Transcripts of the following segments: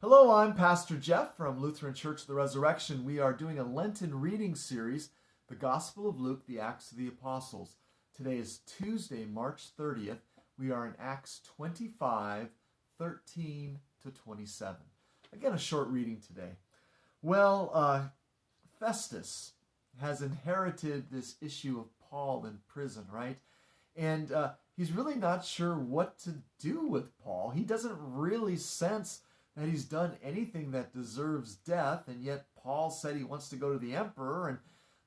Hello, I'm Pastor Jeff from Lutheran Church of the Resurrection. We are doing a Lenten reading series, the Gospel of Luke, the Acts of the Apostles. Today is Tuesday, March 30th. We are in Acts 25, 13 to 27. Again, a short reading today. Well, Festus has inherited this issue of Paul in prison, right? And he's really not sure what to do with Paul. He doesn't really sense that he's done anything that deserves death, and yet Paul said he wants to go to the emperor, and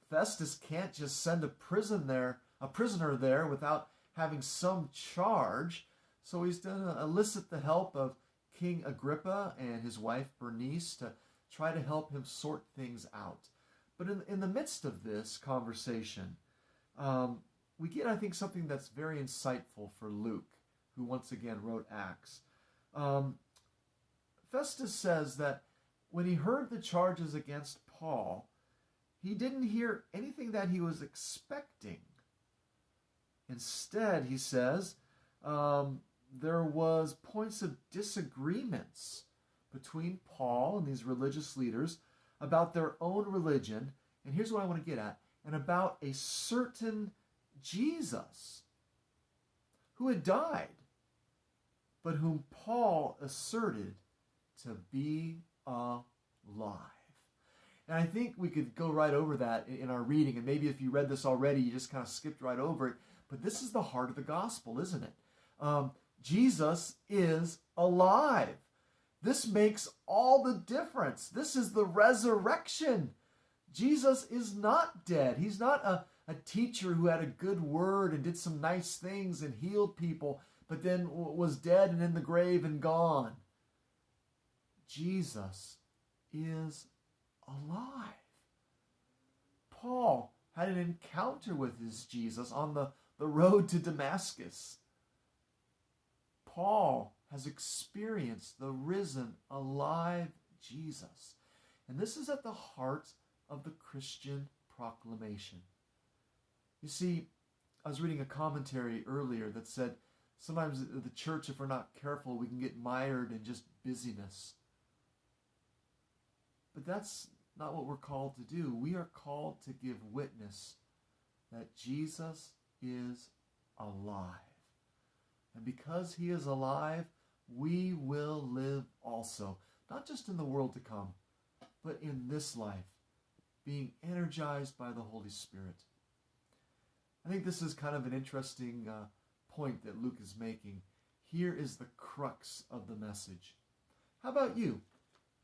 Festus can't just send a prisoner there without having some charge. So he's going to elicit the help of King Agrippa and his wife Bernice to try to help him sort things out. But in the midst of this conversation, we get, I think, something that's very insightful for Luke, who once again wrote Acts. Festus says that when he heard the charges against Paul, he didn't hear anything that he was expecting. Instead, he says, there was points of disagreements between Paul and these religious leaders about their own religion, and here's what I want to get at, and about a certain Jesus who had died, but whom Paul asserted to be alive. And I think we could go right over that in our reading, and maybe if you read this already, you just kind of skipped right over it, but this is the heart of the gospel, isn't it? Jesus is alive. This makes all the difference. This is the resurrection. Jesus is not dead. He's not a teacher who had a good word and did some nice things and healed people, but then was dead and in the grave and gone. Jesus is alive. Paul had an encounter with his Jesus on the road to Damascus. Paul has experienced the risen, alive Jesus. And this is at the heart of the Christian proclamation. You see, I was reading a commentary earlier that said sometimes the church, if we're not careful, we can get mired in just busyness. But that's not what we're called to do. We are called to give witness that Jesus is alive. And because he is alive, we will live also, not just in the world to come, but in this life, being energized by the Holy Spirit. I think this is kind of an interesting point that Luke is making. Here is the crux of the message. How about you?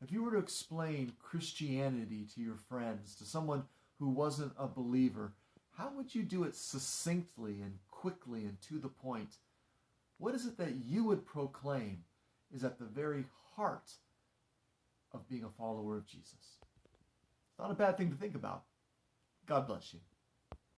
If you were to explain Christianity to your friends, to someone who wasn't a believer, how would you do it succinctly and quickly and to the point? What is it that you would proclaim is at the very heart of being a follower of Jesus? It's not a bad thing to think about. God bless you.